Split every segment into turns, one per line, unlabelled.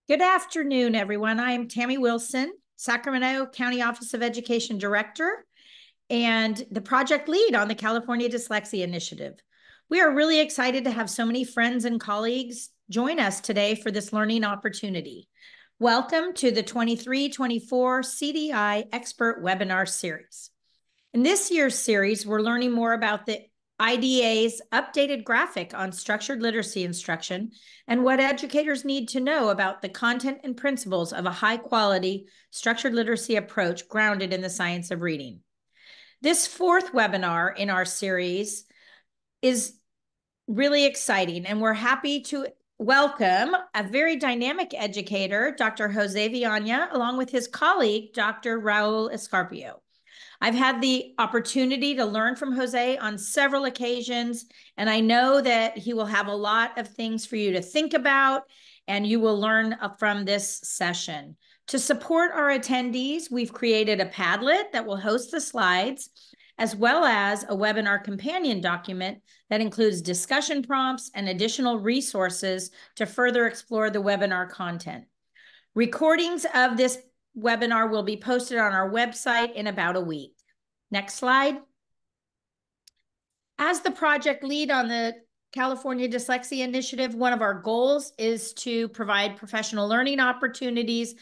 Good afternoon, everyone. I am Tammy Wilson, Sacramento County Office of Education Director and the project lead on the California Dyslexia Initiative. We are really excited to have so many friends and colleagues join us today for this learning opportunity. Welcome to the 23-24 CDI Expert Webinar Series. In this year's series, we're learning more about the IDA's updated graphic on structured literacy instruction and what educators need to know about the content and principles of a high-quality structured literacy approach grounded in the science of reading. This fourth webinar in our series is really exciting, and we're happy to welcome a very dynamic educator, Dr. Jose Viana, along with his colleague, Dr. Raul Escarpio. I've had the opportunity to learn from Jose on several occasions, and I know that he will have a lot of things for you to think about, and you will learn from this session. To support our attendees, we've created a Padlet that will host the slides, as well as a webinar companion document that includes discussion prompts and additional resources to further explore the webinar content. Recordings of this webinar will be posted on our website in about a week. Next slide. As the project lead on the California Dyslexia Initiative, one of our goals is to provide professional learning opportunities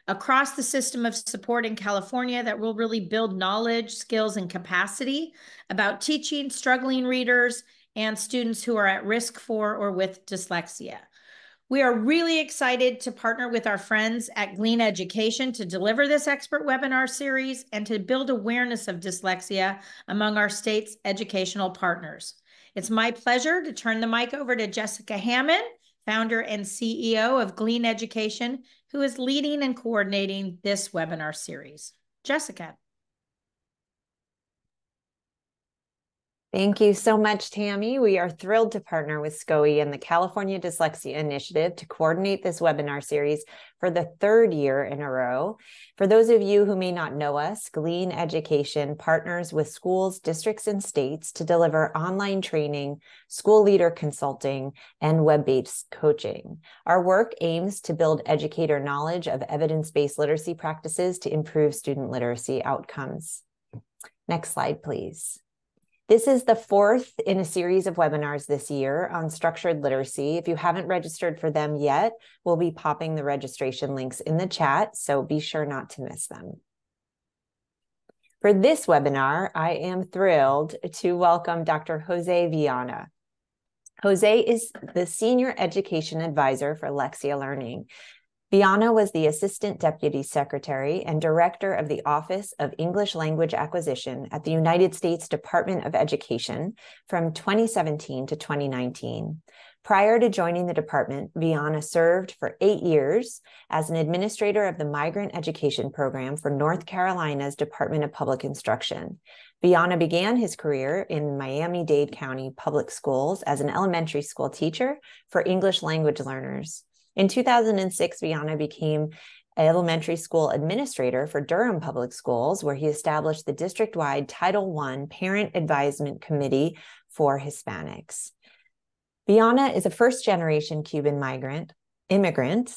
across the system of support in California that will really build knowledge, skills, and capacity about teaching struggling readers and students who are at risk for or with dyslexia. We are really excited to partner with our friends at Glean Education to deliver this expert webinar series and to build awareness of dyslexia among our state's educational partners. It's my pleasure to turn the mic over to Jessica Hammond, founder and CEO of Glean Education, who is leading and coordinating this webinar series. Jessica.
Thank you so much, Tammy. We are thrilled to partner with SCOE and the California Dyslexia Initiative to coordinate this webinar series for the third year in a row. For those of you who may not know us, Glean Education partners with schools, districts, and states to deliver online training, school leader consulting, and web-based coaching. Our work aims to build educator knowledge of evidence-based literacy practices to improve student literacy outcomes. Next slide, please. This is the fourth in a series of webinars this year on structured literacy. If you haven't registered for them yet, we'll be popping the registration links in the chat, so be sure not to miss them. For this webinar, I am thrilled to welcome Dr. Jose Viana. Jose is the Senior Education Advisor for Lexia Learning. Viana was the Assistant Deputy Secretary and Director of the Office of English Language Acquisition at the United States Department of Education from 2017 to 2019. Prior to joining the department, Viana served for 8 years as an administrator of the Migrant Education Program for North Carolina's Department of Public Instruction. Viana began his career in Miami-Dade County Public Schools as an elementary school teacher for English language learners. In 2006, Viana became elementary school administrator for Durham Public Schools, where he established the district-wide Title I Parent Advisement Committee for Hispanics. Viana is a first-generation Cuban immigrant,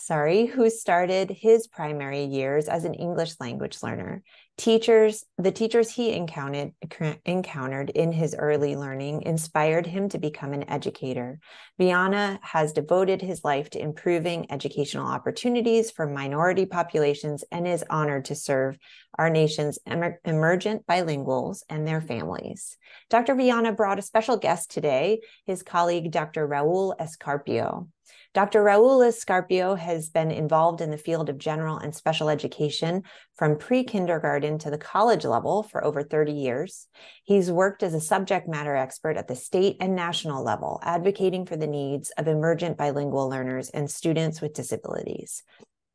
who started his primary years as an English language learner. The teachers he encountered in his early learning inspired him to become an educator. Viana has devoted his life to improving educational opportunities for minority populations and is honored to serve our nation's emergent bilinguals and their families. Dr. Viana brought a special guest today, his colleague, Dr. Raul Escarpio. Dr. Raul Escarpio has been involved in the field of general and special education from pre-kindergarten to the college level for over 30 years. He's worked as a subject matter expert at the state and national level, advocating for the needs of emergent bilingual learners and students with disabilities.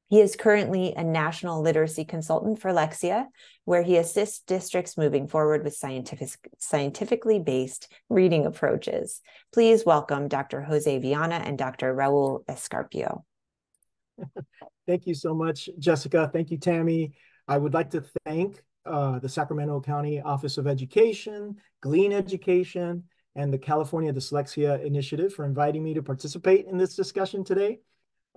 He is currently a national literacy consultant for Lexia, where he assists districts moving forward with scientifically based reading approaches. Please welcome Dr. Jose Viana and Dr. Raul Escarpio.
Thank you so much, Jessica. Thank you, Tammy. I would like to thank the Sacramento County Office of Education, Glean Education, and the California Dyslexia Initiative for inviting me to participate in this discussion today.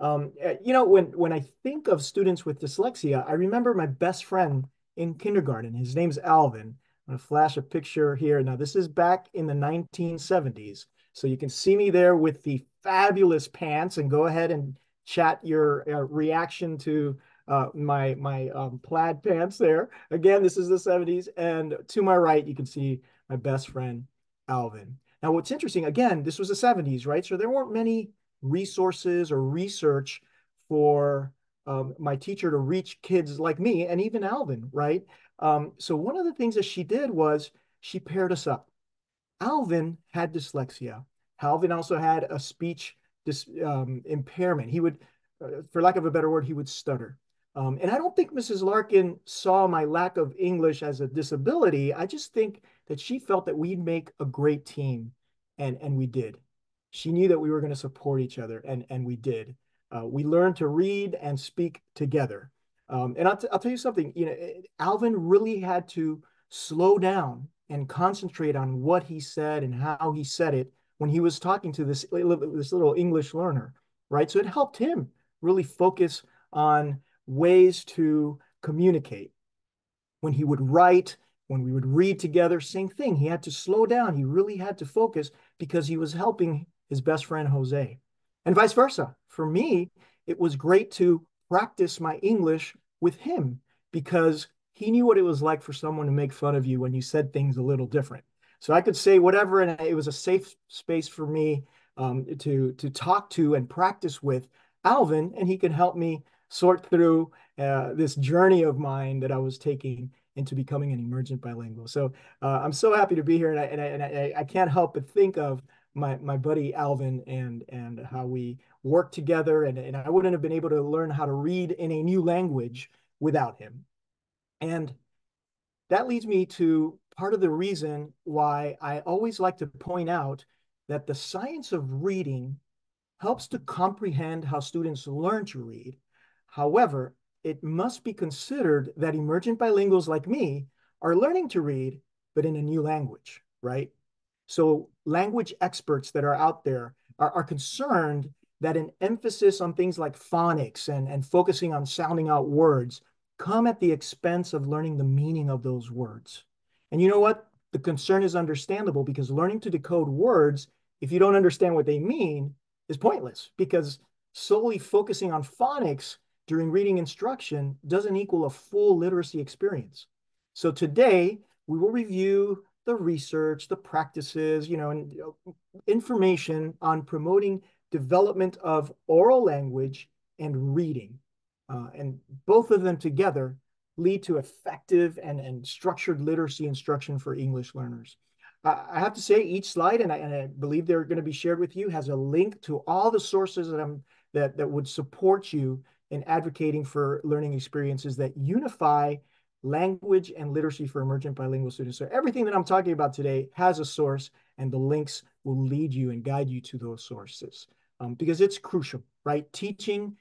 When I think of students with dyslexia, I remember my best friend in kindergarten. His name's Alvin. I'm going to flash a picture here. Now, this is back in the 1970s. So you can see me there with the fabulous pants, and go ahead and chat your reaction to my plaid pants there. Again, this is the 70s. And to my right, you can see my best friend, Alvin. Now, what's interesting, again, this was the 70s, right? So there weren't many resources or research for my teacher to reach kids like me and even Alvin, right? So one of the things that she did was she paired us up. Alvin had dyslexia. Alvin also had a speech impairment. He would, for lack of a better word, he would stutter. And I don't think Mrs. Larkin saw my lack of English as a disability. I just think that she felt that we'd make a great team, and we did. She knew that we were going to support each other, and we did. We learned to read and speak together. And I'll tell you something, Alvin really had to slow down and concentrate on what he said and how he said it when he was talking to this little English learner, right? So it helped him really focus on ways to communicate. When he would write, when we would read together, same thing. He had to slow down. He really had to focus because he was helping his best friend, Jose. And vice versa. For me, it was great to practice my English with him because he knew what it was like for someone to make fun of you when you said things a little different. So I could say whatever, and it was a safe space for me to talk to and practice with Alvin, and he could help me sort through this journey of mine that I was taking into becoming an emergent bilingual. So I'm so happy to be here, and I can't help but think of my buddy Alvin and how we worked together, and I wouldn't have been able to learn how to read in a new language without him. And that leads me to part of the reason why I always like to point out that the science of reading helps to comprehend how students learn to read. However, it must be considered that emergent bilinguals like me are learning to read, but in a new language, right? So language experts that are out there are concerned that an emphasis on things like phonics and focusing on sounding out words come at the expense of learning the meaning of those words. And you know what? The concern is understandable because learning to decode words, if you don't understand what they mean, is pointless because solely focusing on phonics during reading instruction doesn't equal a full literacy experience. So today, we will review the research, the practices, and information on promoting development of oral language and reading. And both of them together lead to effective and structured literacy instruction for English learners. I have to say each slide, and I believe they're going to be shared with you, has a link to all the sources that would support you in advocating for learning experiences that unify language and literacy for emergent bilingual students. So everything that I'm talking about today has a source, and the links will lead you and guide you to those sources because it's crucial, right? Teaching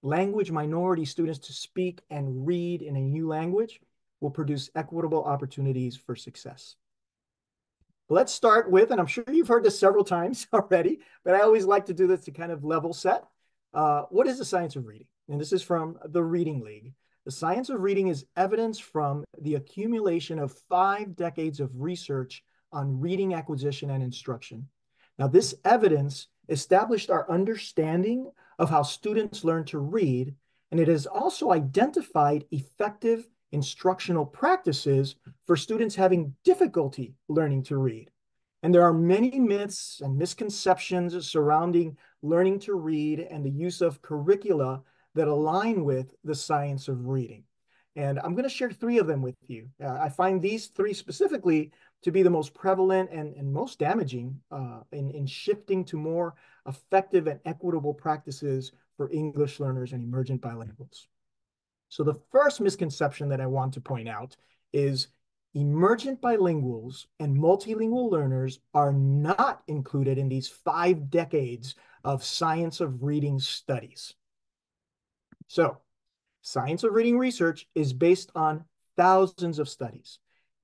language minority students to speak and read in a new language will produce equitable opportunities for success. Let's start with, and I'm sure you've heard this several times already, but I always like to do this to kind of level set. What is the science of reading? And this is from the Reading League. The science of reading is evidence from the accumulation of 5 decades of research on reading acquisition and instruction. Now, this evidence established our understanding of how students learn to read, and it has also identified effective instructional practices for students having difficulty learning to read. And there are many myths and misconceptions surrounding learning to read and the use of curricula that align with the science of reading. And I'm going to share 3 of them with you. I find these 3 specifically to be the most prevalent and most damaging in shifting to more effective and equitable practices for English learners and emergent bilinguals. So the first misconception that I want to point out is emergent bilinguals and multilingual learners are not included in these 5 decades of science of reading studies. So science of reading research is based on thousands of studies.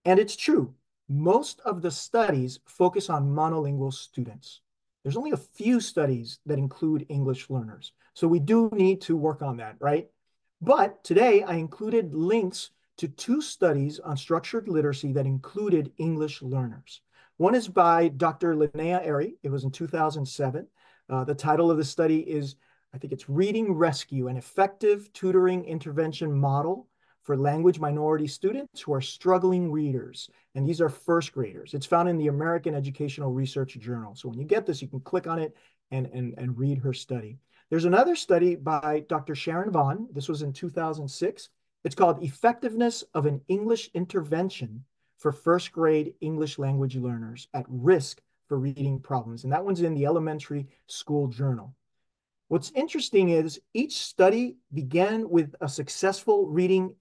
And it's true, most of the studies focus on monolingual students. there's only a few studies that include English learners. So we do need to work on that, right? But today I included links to two studies on structured literacy that included English learners. One is by Dr. Linnea Airy. It was in 2007. The title of the study is, I think it's Reading Rescue, an Effective Tutoring Intervention Model for Language Minority Students Who Are Struggling Readers. And these are first graders. It's found in the American Educational Research Journal. So when you get this, you can click on it and read her study. There's another study by Dr. Sharon Vaughn. This was in 2006. It's called Effectiveness of an English Intervention for First Grade English Language Learners at Risk for Reading Problems. And that one's in the Elementary School Journal. What's interesting is each study began with a successful reading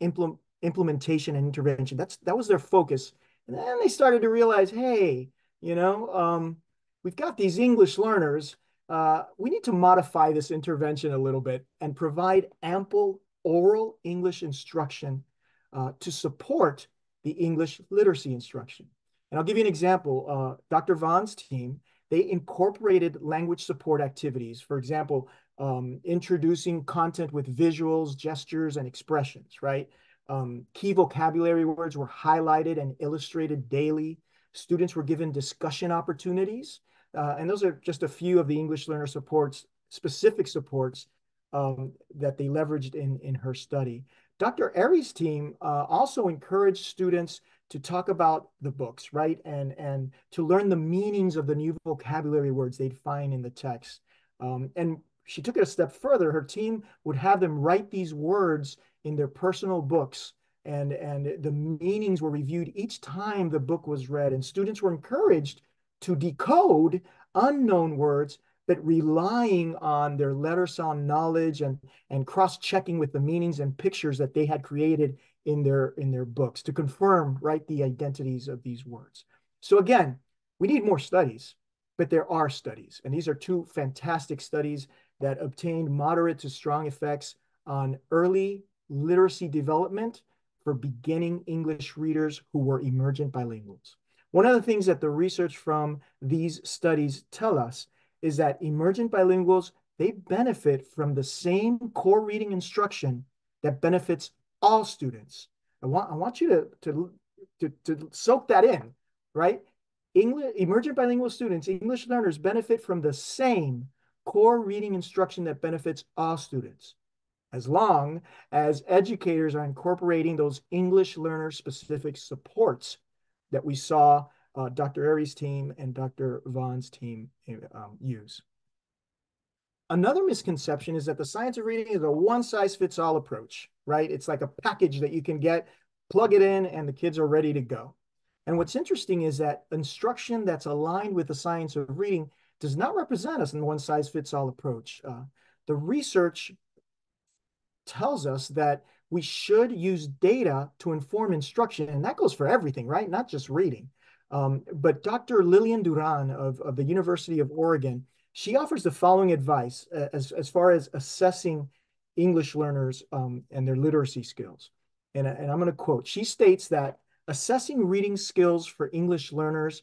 implementation and intervention. That was their focus. And then they started to realize, hey, we've got these English learners. We need to modify this intervention a little bit and provide ample oral English instruction to support the English literacy instruction. And I'll give you an example. Dr. Vaughn's team, they incorporated language support activities. For example, introducing content with visuals, gestures, and expressions, right? Key vocabulary words were highlighted and illustrated daily. Students were given discussion opportunities. And those are just a few of the English learner supports, specific supports that they leveraged in her study. Dr. Airy's team also encouraged students to talk about the books, right? And to learn the meanings of the new vocabulary words they'd find in the text. And she took it a step further. Her team would have them write these words in their personal books, and the meanings were reviewed each time the book was read. And students were encouraged to decode unknown words, but relying on their letter sound knowledge and cross-checking with the meanings and pictures that they had created in their books to confirm, right, the identities of these words. So again, we need more studies, but there are studies. And these are two fantastic studies that obtained moderate to strong effects on early literacy development for beginning English readers who were emergent bilinguals. One of the things that the research from these studies tell us is that emergent bilinguals, they benefit from the same core reading instruction that benefits all students. I want you to soak that in, right? Emergent bilingual students, English learners, benefit from the same core reading instruction that benefits all students, as long as educators are incorporating those English learner specific supports that we saw Dr. Airy's team and Dr. Vaughn's team use. Another misconception is that the science of reading is a one-size-fits-all approach, right? It's like a package that you can get, plug it in, and the kids are ready to go. And what's interesting is that instruction that's aligned with the science of reading does not represent us in one-size-fits-all approach. The research tells us that we should use data to inform instruction, and that goes for everything, right? Not just reading. But Dr. Lillian Duran of the University of Oregon, she offers the following advice as far as assessing English learners and their literacy skills. And I'm going to quote, she states that assessing reading skills for English learners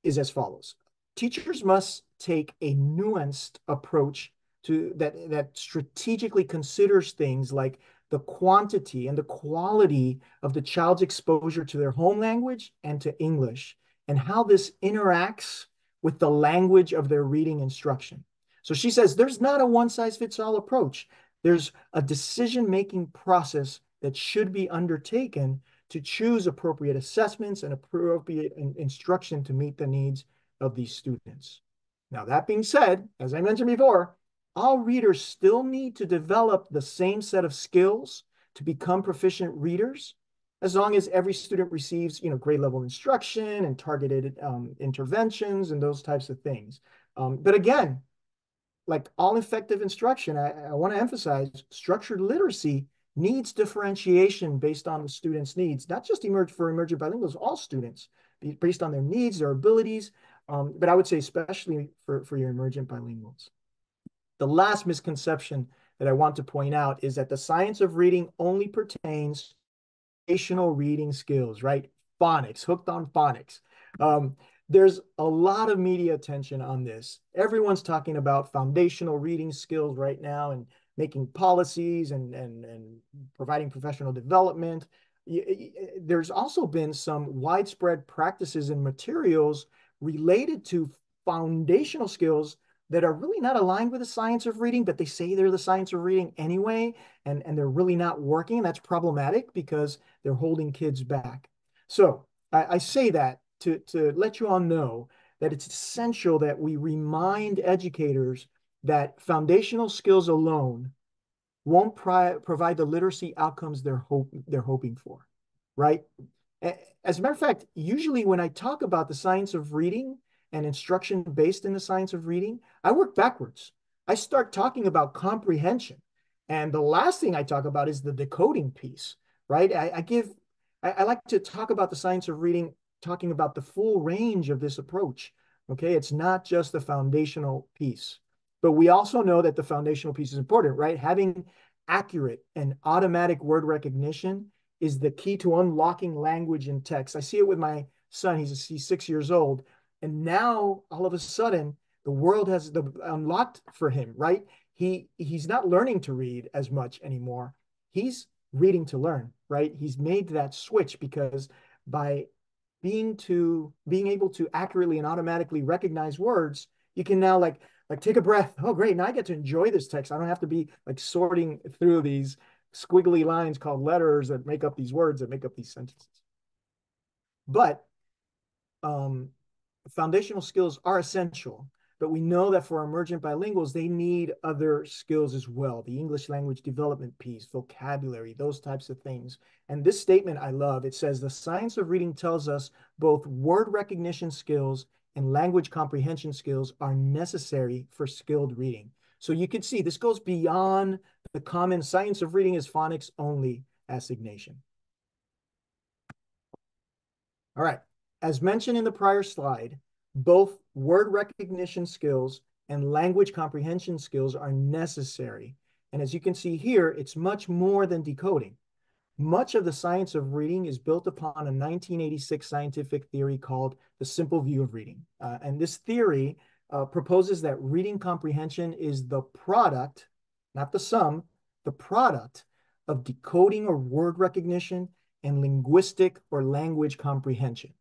is as follows. Teachers must take a nuanced approach to that strategically considers things like the quantity and the quality of the child's exposure to their home language and to English, and how this interacts with the language of their reading instruction. So she says there's not a one-size-fits-all approach. There's a decision-making process that should be undertaken to choose appropriate assessments and appropriate instruction to meet the needs of these students. Now, that being said, as I mentioned before, all readers still need to develop the same set of skills to become proficient readers, as long as every student receives, grade level instruction and targeted interventions and those types of things. But again, like all effective instruction, I want to emphasize structured literacy needs differentiation based on the student's needs, not just for emergent bilinguals, all students, based on their needs, their abilities, but I would say especially for your emergent bilinguals. The last misconception that I want to point out is that the science of reading only pertains to foundational reading skills, right? Phonics, hooked on phonics. There's a lot of media attention on this. Everyone's talking about foundational reading skills right now and making policies and providing professional development. There's also been some widespread practices and materials related to foundational skills that are really not aligned with the science of reading, but they say they're the science of reading anyway, and they're really not working. That's problematic because they're holding kids back. So I say that to let you all know that it's essential that we remind educators that foundational skills alone won't provide the literacy outcomes they're hoping for, right? As a matter of fact, usually when I talk about the science of reading and instruction based in the science of reading, I work backwards. I start talking about comprehension. And the last thing I talk about is the decoding piece, right? I like to talk about the science of reading, talking about the full range of this approach. Okay, it's not just the foundational piece. But we also know that the foundational piece is important, right? Having accurate and automatic word recognition is the key to unlocking language in text. I see it with my son. He's 6 years old. And now all of a sudden, the world has unlocked for him, right? He's not learning to read as much anymore. He's reading to learn, right? He's made that switch because by being able to accurately and automatically recognize words, you can now like take a breath. Oh, great. Now I get to enjoy this text. I don't have to be like sorting through these squiggly lines called letters that make up these words that make up these sentences. But um, foundational skills are essential, but we know that for emergent bilinguals, they need other skills as well. The English language development piece, vocabulary, those types of things. And this statement I love. It says the science of reading tells us both word recognition skills and language comprehension skills are necessary for skilled reading. So you can see this goes beyond the common science of reading as phonics only assignation. All right. As mentioned in the prior slide, both word recognition skills and language comprehension skills are necessary. And as you can see here, it's much more than decoding. Much of the science of reading is built upon a 1986 scientific theory called the simple view of reading. And this theory proposes that reading comprehension is the product, not the sum, the product of decoding or word recognition and linguistic or language comprehension.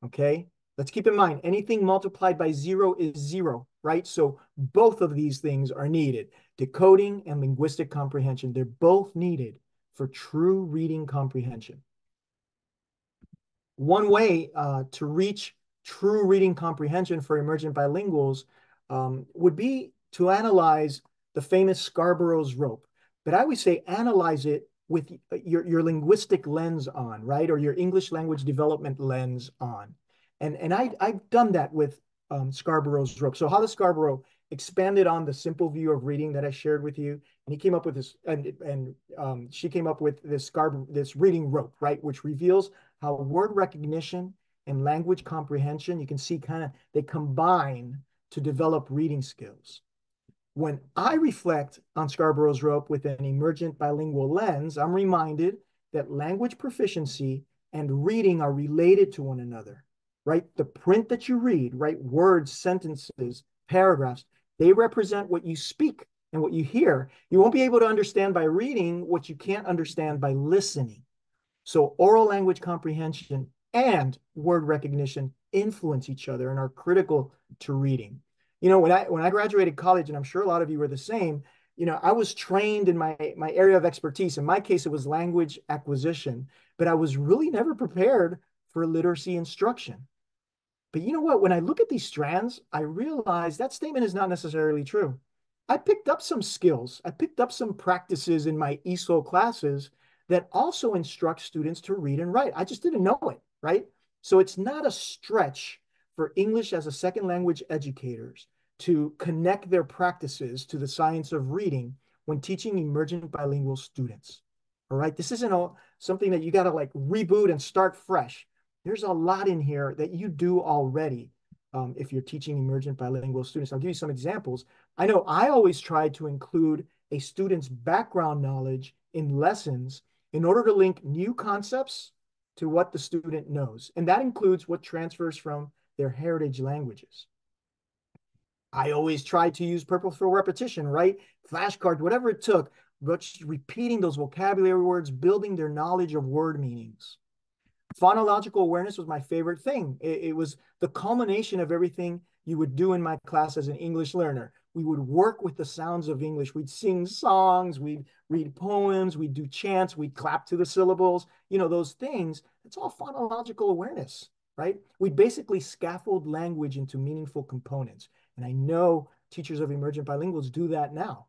Okay? Let's keep in mind, anything multiplied by 0 is 0, right? So both of these things are needed. Decoding and linguistic comprehension, they're both needed for true reading comprehension. One way to reach true reading comprehension for emergent bilinguals would be to analyze the famous Scarborough's rope. But I always say analyze it with your linguistic lens on, right? Or your English language development lens on. And I've done that with Scarborough's rope. So Hollis Scarborough expanded on the simple view of reading that I shared with you, and he came up with this, and she came up with this reading rope, right, which reveals how word recognition and language comprehension, you can see kind of they combine to develop reading skills. When I reflect on Scarborough's rope with an emergent bilingual lens, I'm reminded that language proficiency and reading are related to one another, right? The print that you read, right? Words, sentences, paragraphs, they represent what you speak and what you hear. You won't be able to understand by reading what you can't understand by listening. So oral language comprehension and word recognition influence each other and are critical to reading. You know, when I graduated college, and I'm sure a lot of you were the same, you know, I was trained in my area of expertise. In my case, it was language acquisition, but I was really never prepared for literacy instruction. But you know what? When I look at these strands, I realize that statement is not necessarily true. I picked up some skills. I picked up some practices in my ESOL classes that also instruct students to read and write. I just didn't know it, right? So it's not a stretch for English as a second language educators to connect their practices to the science of reading when teaching emergent bilingual students. All right, this isn't something that you got to like reboot and start fresh. There's a lot in here that you do already if you're teaching emergent bilingual students. I'll give you some examples. I know I always try to include a student's background knowledge in lessons in order to link new concepts to what the student knows. And that includes what transfers from their heritage languages. I always tried to use purposeful repetition, right? Flashcards, whatever it took, but just repeating those vocabulary words, building their knowledge of word meanings. Phonological awareness was my favorite thing. It was the culmination of everything you would do in my class as an English learner. We would work with the sounds of English. We'd sing songs, we'd read poems, we'd do chants, we'd clap to the syllables, those things. It's all phonological awareness, right? We basically scaffold language into meaningful components. And I know teachers of emergent bilinguals do that now.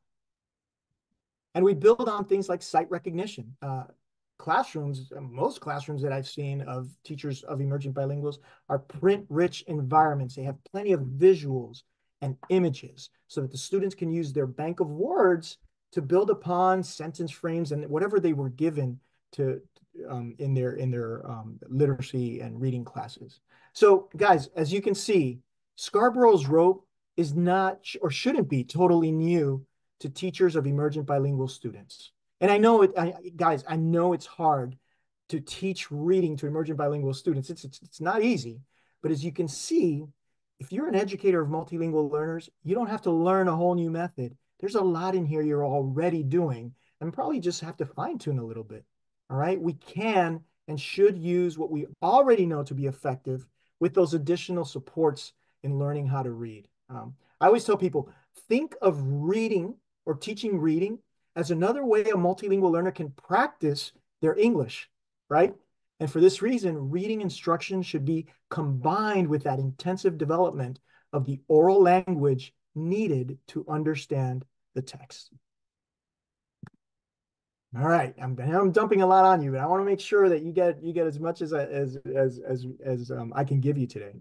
And we build on things like sight recognition. Most classrooms that I've seen of teachers of emergent bilinguals are print-rich environments. They have plenty of visuals and images so that the students can use their bank of words to build upon sentence frames and whatever they were given to in their literacy and reading classes. So, guys, as you can see, Scarborough's rope is not or shouldn't be totally new to teachers of emergent bilingual students. And I know guys, I know it's hard to teach reading to emergent bilingual students. It's not easy, but as you can see, if you're an educator of multilingual learners, you don't have to learn a whole new method. There's a lot in here you're already doing and probably just have to fine tune a little bit. All right. We can and should use what we already know to be effective with those additional supports in learning how to read. I always tell people, think of reading or teaching reading as another way a multilingual learner can practice their English, right? And for this reason, reading instruction should be combined with that intensive development of the oral language needed to understand the text. All right, I'm dumping a lot on you, but I want to make sure that you get as much as I can give you today.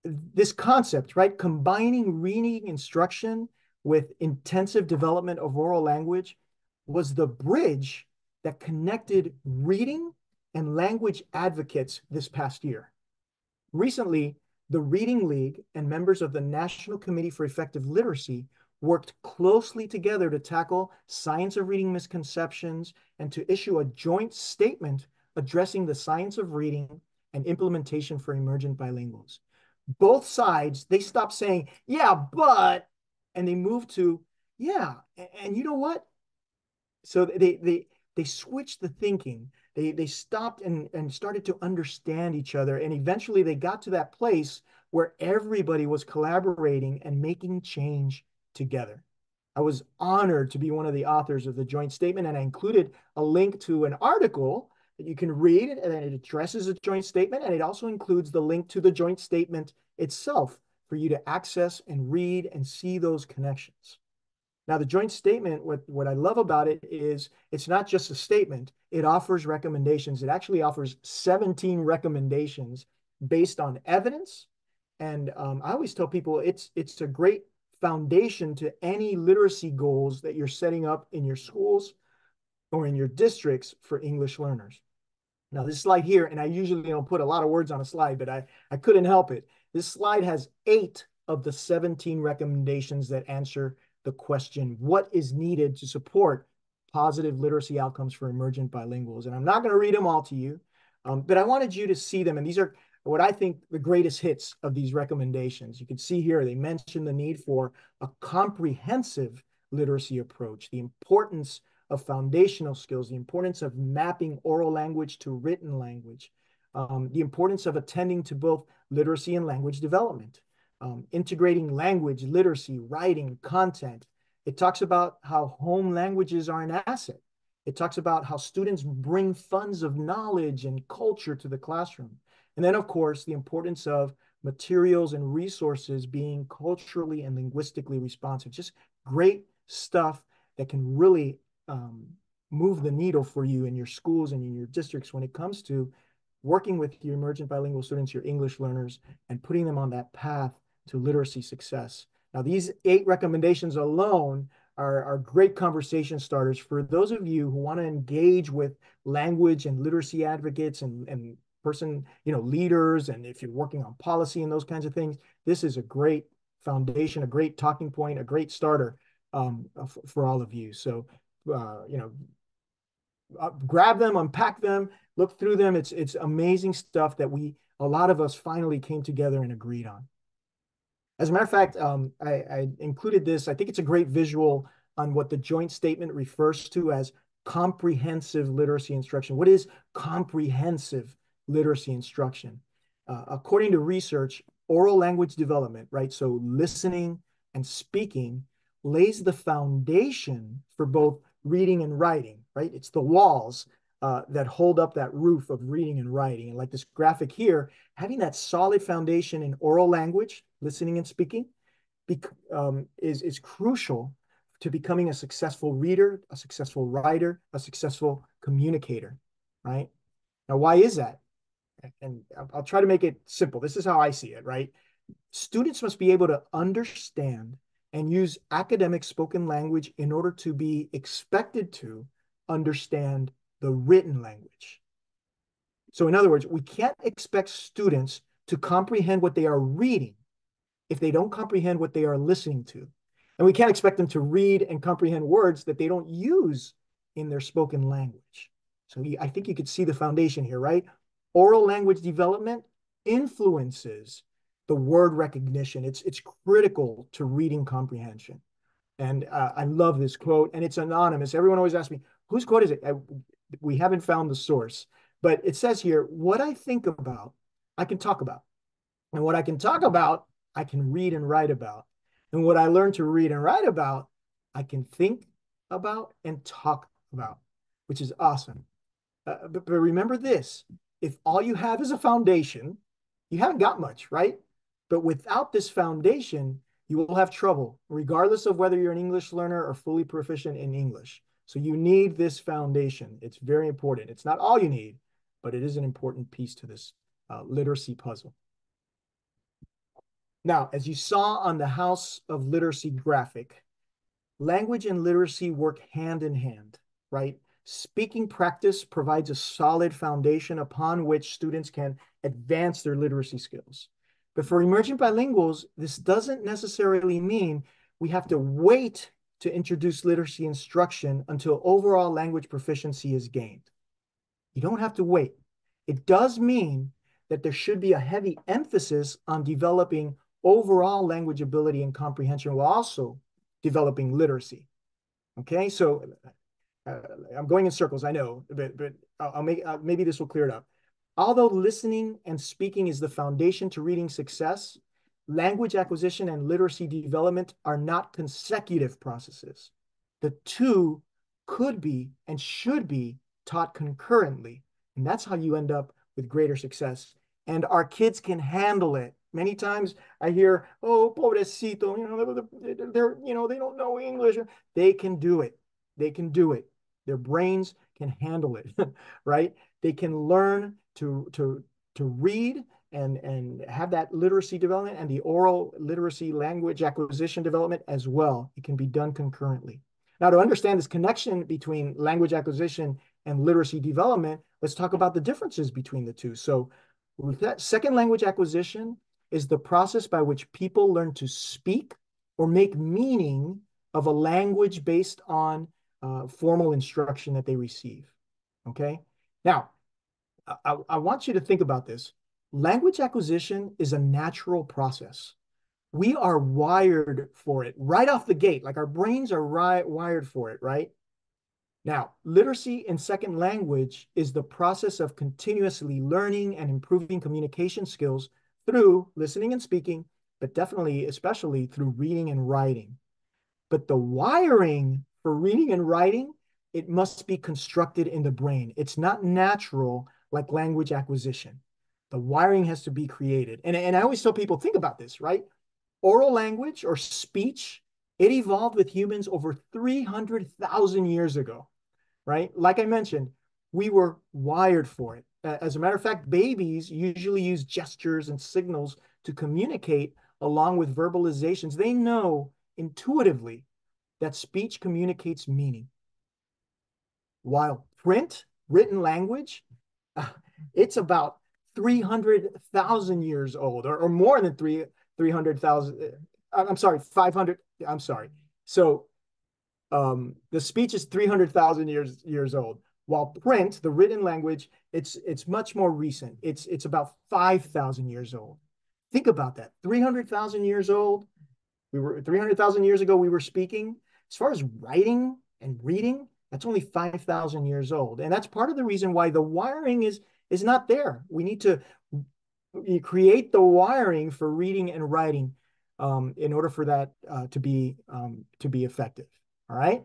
This concept, right? Combining reading instruction with intensive development of oral language was the bridge that connected reading and language advocates this past year. Recently, the Reading League and members of the National Committee for Effective Literacy worked closely together to tackle science of reading misconceptions and to issue a joint statement addressing the science of reading and implementation for emergent bilinguals. Both sides, they stopped saying, yeah, but, and they moved to, yeah, and you know what? So they switched the thinking. They stopped and started to understand each other. And eventually they got to that place where everybody was collaborating and making change together. I was honored to be one of the authors of the joint statement, and I included a link to an article that you can read, and then it addresses a joint statement, and it also includes the link to the joint statement itself for you to access and read and see those connections. Now, the joint statement, what I love about it is it's not just a statement, it offers recommendations. It actually offers 17 recommendations based on evidence. And I always tell people it's a great foundation to any literacy goals that you're setting up in your schools or in your districts for English learners. Now, this slide here, and I usually don't put a lot of words on a slide, but I couldn't help it. This slide has 8 of the 17 recommendations that answer the question, what is needed to support positive literacy outcomes for emergent bilinguals? And I'm not going to read them all to you, but I wanted you to see them. And these are what I think the greatest hits of these recommendations. You can see here, they mention the need for a comprehensive literacy approach, the importance of foundational skills, the importance of mapping oral language to written language, the importance of attending to both literacy and language development, integrating language, literacy, writing, content. It talks about how home languages are an asset. It talks about how students bring funds of knowledge and culture to the classroom. And then, of course, the importance of materials and resources being culturally and linguistically responsive. Just great stuff that can really move the needle for you in your schools and in your districts when it comes to working with your emergent bilingual students, your English learners, and putting them on that path to literacy success. Now, these 8 recommendations alone are great conversation starters for those of you who want to engage with language and literacy advocates and leaders, and if you're working on policy and those kinds of things. This is a great foundation, a great talking point, a great starter for all of you. So, grab them, unpack them, look through them. It's amazing stuff that we a lot of us finally came together and agreed on. As a matter of fact, I included this. I think it's a great visual on what the joint statement refers to as comprehensive literacy instruction. What is comprehensive literacy instruction? According to research, oral language development, right? So listening and speaking lays the foundation for both reading and writing, right? It's the walls that hold up that roof of reading and writing. And like this graphic here, having that solid foundation in oral language, listening and speaking, is crucial to becoming a successful reader, a successful writer, a successful communicator, right? Now, why is that? And I'll try to make it simple. This is how I see it, right? Students must be able to understand and use academic spoken language in order to be expected to understand the written language. So in other words, we can't expect students to comprehend what they are reading if they don't comprehend what they are listening to. And we can't expect them to read and comprehend words that they don't use in their spoken language. So I think you could see the foundation here, right? Oral language development influences the word recognition. It's critical to reading comprehension. And I love this quote, and it's anonymous. Everyone always asks me, whose quote is it? We haven't found the source, but it says here, what I think about, I can talk about. And what I can talk about, I can read and write about. And what I learn to read and write about, I can think about and talk about, which is awesome. But remember this, if all you have is a foundation, you haven't got much, right? But without this foundation, you will have trouble, regardless of whether you're an English learner or fully proficient in English. So you need this foundation. It's very important. It's not all you need, but it is an important piece to this literacy puzzle. Now, as you saw on the House of Literacy graphic, language and literacy work hand in hand, right? Speaking practice provides a solid foundation upon which students can advance their literacy skills. But for emerging bilinguals, this doesn't necessarily mean we have to wait to introduce literacy instruction until overall language proficiency is gained. You don't have to wait. It does mean that there should be a heavy emphasis on developing overall language ability and comprehension while also developing literacy. Okay, so I'm going in circles, I know, but I'll make maybe this will clear it up. Although listening and speaking is the foundation to reading success, language acquisition and literacy development are not consecutive processes. The two could be and should be taught concurrently, and that's how you end up with greater success. And our kids can handle it. Many times I hear, "Oh, pobrecito, they don't know English." They can do it. They can do it. Their brains can handle it, right? They can learn to read and have that literacy development and the oral literacy language acquisition development as well. It can be done concurrently. Now, to understand this connection between language acquisition and literacy development, let's talk about the differences between the two. So second language acquisition is the process by which people learn to speak or make meaning of a language based on formal instruction that they receive. Okay? Now, I want you to think about this. Language acquisition is a natural process. We are wired for it right off the gate. Like our brains are wired for it, right? Now, literacy in second language is the process of continuously learning and improving communication skills through listening and speaking, but definitely, especially through reading and writing. But the wiring for reading and writing, it must be constructed in the brain. It's not natural like language acquisition. The wiring has to be created. And I always tell people, think about this, right? Oral language or speech, it evolved with humans over 300,000 years ago, right? Like I mentioned, we were wired for it. As a matter of fact, babies usually use gestures and signals to communicate along with verbalizations. They know intuitively that speech communicates meaning. While written language, it's about 300,000 years old or more than 300,000. I'm sorry, 500. I'm sorry. So the speech is 300,000 years old. while print, the written language, it's much more recent. It's about 5,000 years old. Think about that. 300,000 years old. We were 300,000 years ago, we were speaking. As far as writing and reading, that's only 5,000 years old. And that's part of the reason why the wiring is not there. We need to create the wiring for reading and writing in order for that to be effective. All right.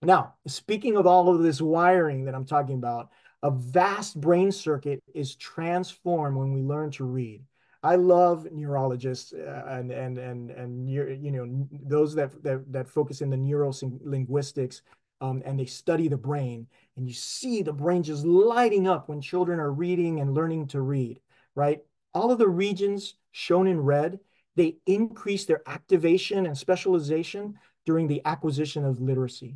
Now, speaking of all of this wiring that I'm talking about, a vast brain circuit is transformed when we learn to read. I love neurologists and you know those that focus in the neurolinguistics and they study the brain, and you see the brain just lighting up when children are reading and learning to read, right? All of the regions shown in red, they increase their activation and specialization during the acquisition of literacy.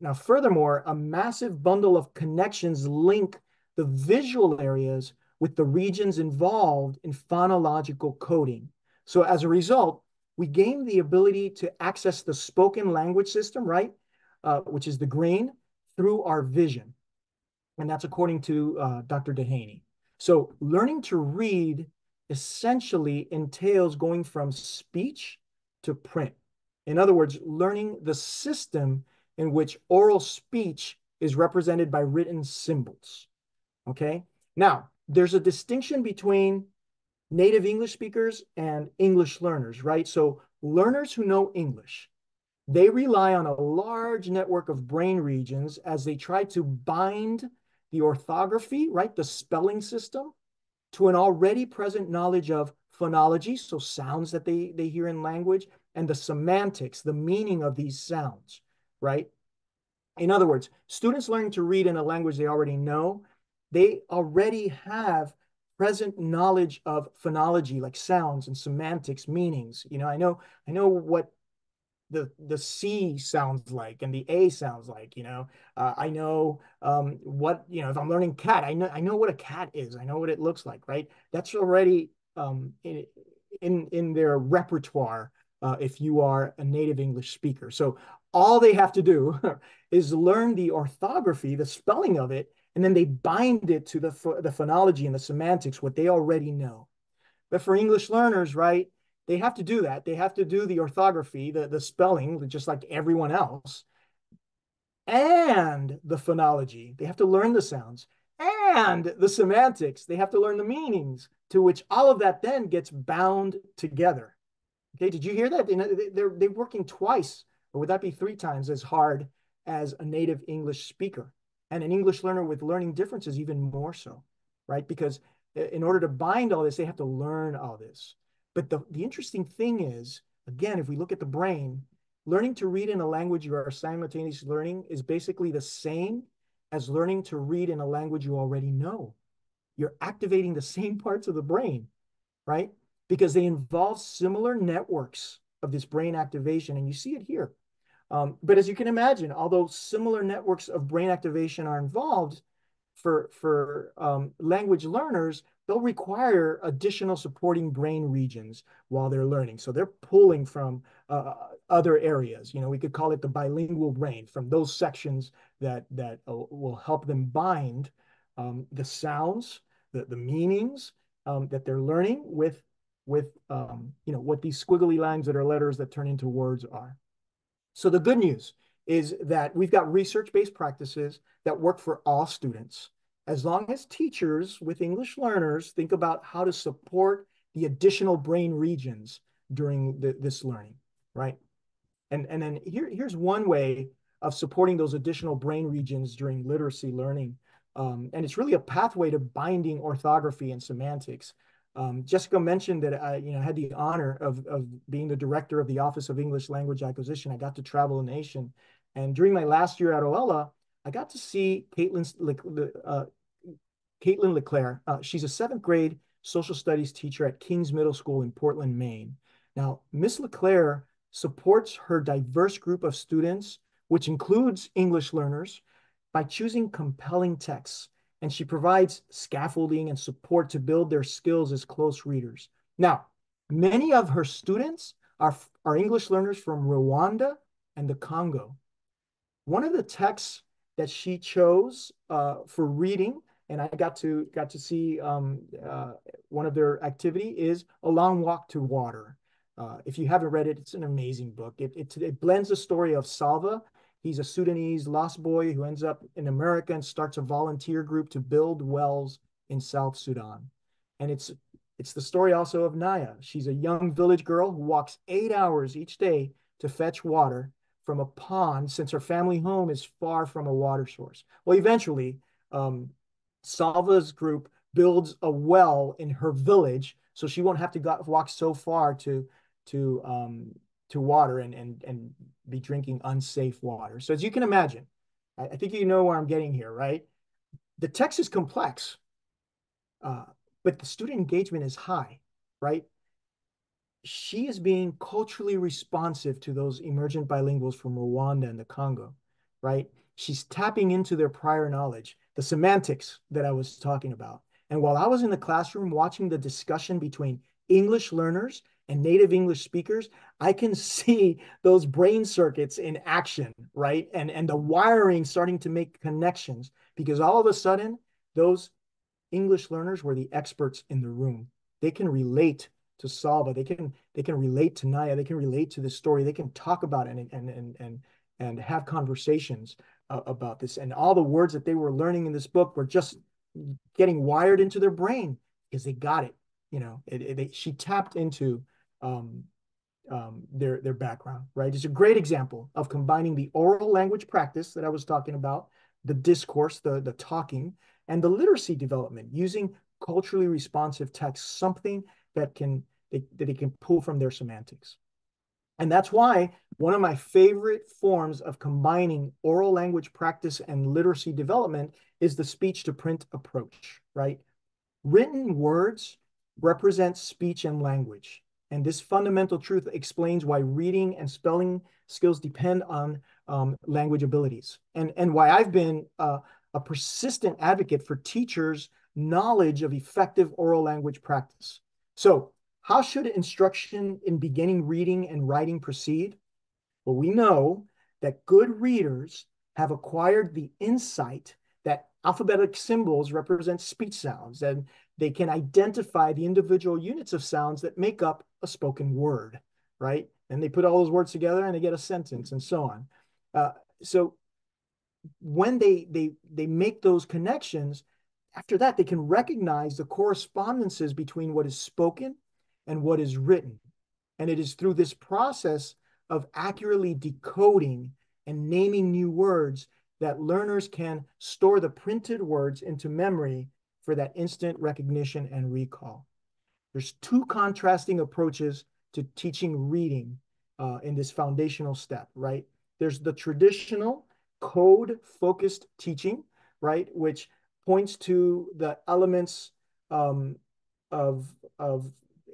Now, furthermore, a massive bundle of connections link the visual areas with the regions involved in phonological coding. So as a result, we gain the ability to access the spoken language system, right? Which is the green, through our vision. And that's according to Dr. Dehaney. So learning to read essentially entails going from speech to print. In other words, learning the system in which oral speech is represented by written symbols. Okay? Now, there's a distinction between native English speakers and English learners, right? So learners who know English, they rely on a large network of brain regions as they try to bind the orthography, right, the spelling system, to an already present knowledge of phonology, so sounds that they hear in language, and the semantics, the meaning of these sounds, right? In other words, students learning to read in a language they already know, they already have present knowledge of phonology, like sounds and semantics, meanings. You know, I know what the C sounds like and the A sounds like, you know. I know what, you know, if I'm learning cat, I know what a cat is. I know what it looks like, right? That's already in their repertoire if you are a native English speaker. So all they have to do is learn the orthography, the spelling of it, and then they bind it to the phonology and the semantics, what they already know. But for English learners, right, they have to do that. They have to do the orthography, the spelling, just like everyone else, and the phonology. They have to learn the sounds and the semantics. They have to learn the meanings, to which all of that then gets bound together. Okay, did you hear that? They're working twice, or would that be three times as hard as a native English speaker? And an English learner with learning differences even more so, right? Because in order to bind all this, they have to learn all this. But the interesting thing is, again, if we look at the brain, learning to read in a language you are simultaneously learning is basically the same as learning to read in a language you already know. You're activating the same parts of the brain, right? Because they involve similar networks of this brain activation, and you see it here. But as you can imagine, although similar networks of brain activation are involved for language learners, they'll require additional supporting brain regions while they're learning. So they're pulling from other areas. You know, we could call it the bilingual brain, from those sections that will help them bind the sounds, the meanings that they're learning with you know, what these squiggly lines that are letters that turn into words are. So the good news is that we've got research-based practices that work for all students, as long as teachers with English learners think about how to support the additional brain regions during this learning, right? And then here's one way of supporting those additional brain regions during literacy learning. And it's really a pathway to binding orthography and semantics. Jessica mentioned that I had the honor of being the director of the Office of English Language Acquisition. I got to travel the nation. And during my last year at OELA, I got to see Caitlin LeClaire. She's a seventh grade social studies teacher at King's Middle School in Portland, Maine. Now, Miss LeClaire supports her diverse group of students, which includes English learners, by choosing compelling texts, and she provides scaffolding and support to build their skills as close readers. Now, many of her students are English learners from Rwanda and the Congo. One of the texts that she chose for reading, and I got to see one of their activity is A Long Walk to Water. If you haven't read it, it's an amazing book. It blends the story of Salva. He's a Sudanese lost boy who ends up in America and starts a volunteer group to build wells in South Sudan. And it's the story also of Naya. She's a young village girl who walks 8 hours each day to fetch water from a pond since her family home is far from a water source. Well, eventually, um, Salva's group builds a well in her village, so she won't have to walk so far to to water and be drinking unsafe water. So as you can imagine, I think you know where I'm getting here, right? The text is complex, uh, but the student engagement is high, right? She is being culturally responsive to those emergent bilinguals from Rwanda and the Congo, right? She's tapping into their prior knowledge, the semantics that I was talking about. And while I was in the classroom watching the discussion between English learners and native English speakers, I can see those brain circuits in action, right? And the wiring starting to make connections because all of a sudden, those English learners were the experts in the room. They can relate to Salva. They can relate to Naya. They can relate to this story. They can talk about it and have conversations about this. And all the words that they were learning in this book were just getting wired into their brain because they got it. You know, she tapped into um, their background, right? It's a great example of combining the oral language practice that I was talking about, the discourse, the talking, and the literacy development using culturally responsive text, something that they can pull from their semantics. And that's why one of my favorite forms of combining oral language practice and literacy development is the speech to print approach, right? Written words represent speech and language. And this fundamental truth explains why reading and spelling skills depend on language abilities. And why I've been a persistent advocate for teachers' knowledge of effective oral language practice. So, how should instruction in beginning reading and writing proceed? Well, we know that good readers have acquired the insight that alphabetic symbols represent speech sounds, and they can identify the individual units of sounds that make up a spoken word, right? And they put all those words together and they get a sentence and so on. So when they make those connections, after that, they can recognize the correspondences between what is spoken and what is written. And it is through this process of accurately decoding and naming new words that learners can store the printed words into memory for that instant recognition and recall. There's two contrasting approaches to teaching reading in this foundational step, right? There's the traditional code-focused teaching, right, which points to the elements of, of,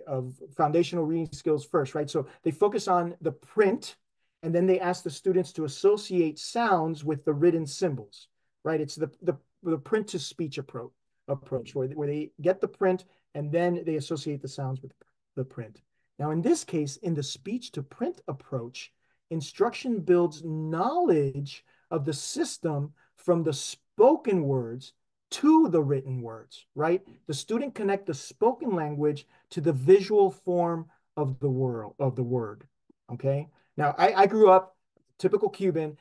of foundational reading skills first, right? So they focus on the print, and then they ask the students to associate sounds with the written symbols, right? It's the print to speech approach where they get the print and then they associate the sounds with the print. Now, in this case, in the speech to print approach, instruction builds knowledge of the system from the spoken words to the written words, right? The student connect the spoken language to the visual form of the word, okay? Now, I grew up, typical Cuban,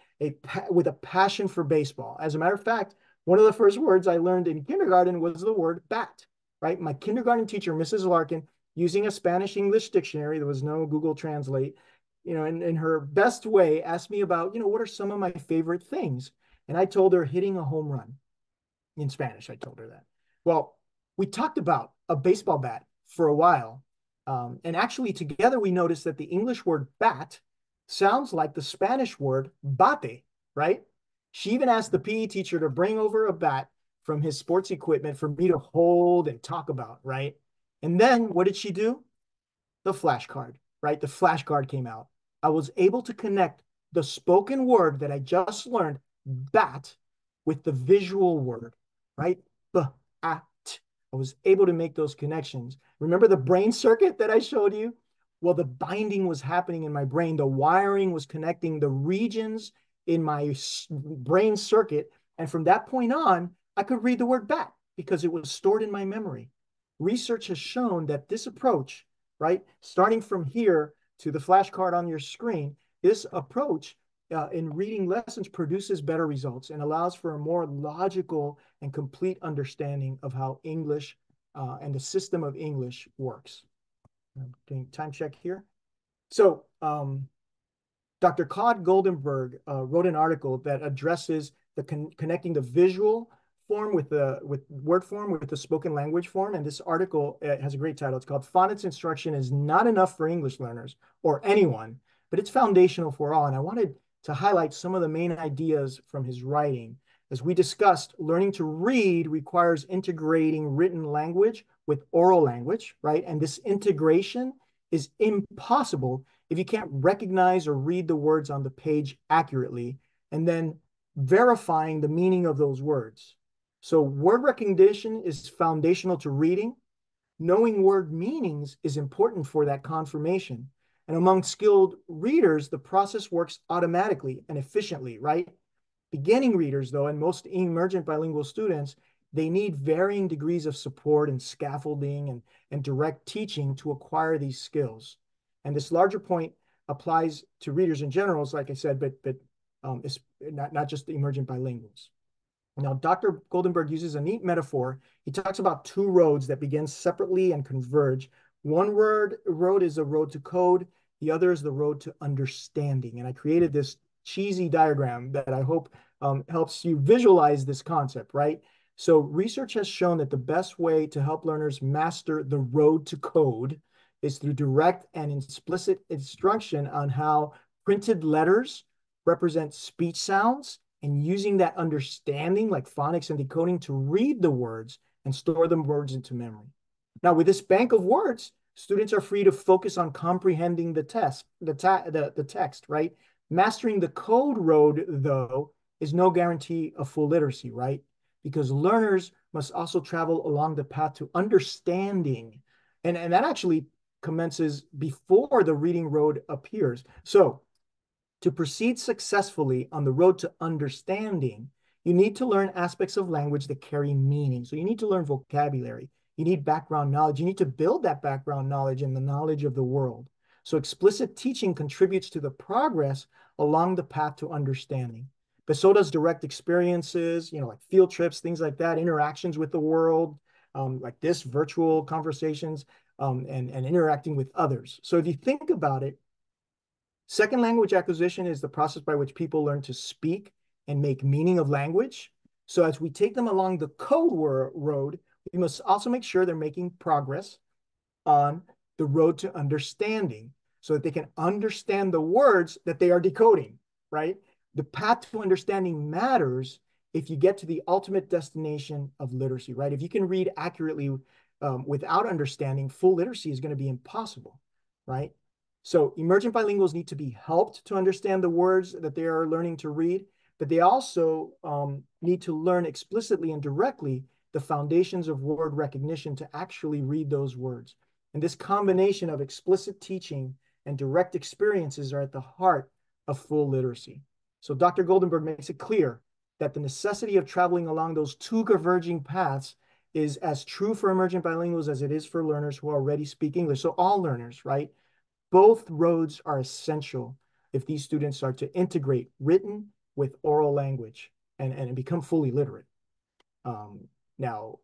with a passion for baseball. As a matter of fact, one of the first words I learned in kindergarten was the word bat, right? My kindergarten teacher, Mrs. Larkin, using a Spanish-English dictionary, there was no Google Translate, you know, in her best way, asked me about, you know, what are some of my favorite things? And I told her hitting a home run. In Spanish, I told her that. Well, we talked about a baseball bat for a while. And actually, together, we noticed that the English word bat sounds like the Spanish word bate, right? She even asked the PE teacher to bring over a bat from his sports equipment for me to hold and talk about, right? And then what did she do? The flashcard, right? The flashcard came out. I was able to connect the spoken word that I just learned, bat, with the visual word, right? Bat. I was able to make those connections. Remember the brain circuit that I showed you? Well, the binding was happening in my brain. The wiring was connecting the regions in my brain circuit. And from that point on, I could read the word back because it was stored in my memory. Research has shown that this approach, right, starting from here to the flashcard on your screen, this approach in reading lessons produces better results and allows for a more logical and complete understanding of how English and the system of English works. I'm doing time check here. So Dr. Claude Goldenberg wrote an article that addresses the connecting the visual form with word form with the spoken language form. And this article has a great title. It's called Phonics Instruction is Not Enough for English Learners or Anyone, but it's foundational for all. And I wanted to highlight some of the main ideas from his writing. As we discussed, learning to read requires integrating written language with oral language, right? And this integration is impossible if you can't recognize or read the words on the page accurately and then verifying the meaning of those words. So word recognition is foundational to reading. Knowing word meanings is important for that confirmation. And among skilled readers, the process works automatically and efficiently, right? Beginning readers, though, and most emergent bilingual students, they need varying degrees of support and scaffolding and direct teaching to acquire these skills. And this larger point applies to readers in general, like I said, but it's not just the emergent bilinguals. Now, Dr. Goldenberg uses a neat metaphor. He talks about two roads that begin separately and converge. One road is a road to code. The other is the road to understanding. And I created this cheesy diagram that I hope helps you visualize this concept, right? So research has shown that the best way to help learners master the road to code is through direct and explicit instruction on how printed letters represent speech sounds and using that understanding like phonics and decoding to read the words and store the words into memory. Now, with this bank of words, students are free to focus on comprehending the text, right? Mastering the code road, though, is no guarantee of full literacy, right? Because learners must also travel along the path to understanding. And that actually commences before the reading road appears. So to proceed successfully on the road to understanding, you need to learn aspects of language that carry meaning. So you need to learn vocabulary. You need background knowledge. You need to build that background knowledge and the knowledge of the world. So explicit teaching contributes to the progress along the path to understanding. But so does direct experiences, like field trips, things like that, interactions with the world, like this, virtual conversations, and interacting with others. So if you think about it, second language acquisition is the process by which people learn to speak and make meaning of language. So as we take them along the code road, we must also make sure they're making progress on the road to understanding so that they can understand the words that they are decoding, right? The path to understanding matters if you get to the ultimate destination of literacy, right? If you can read accurately without understanding, full literacy is going to be impossible, right? So emergent bilinguals need to be helped to understand the words that they are learning to read, but they also need to learn explicitly and directly the foundations of word recognition to actually read those words. And this combination of explicit teaching and direct experiences are at the heart of full literacy. So Dr. Goldenberg makes it clear that the necessity of traveling along those two converging paths is as true for emergent bilinguals as it is for learners who already speak English. So all learners, right? Both roads are essential if these students are to integrate written with oral language and become fully literate. Now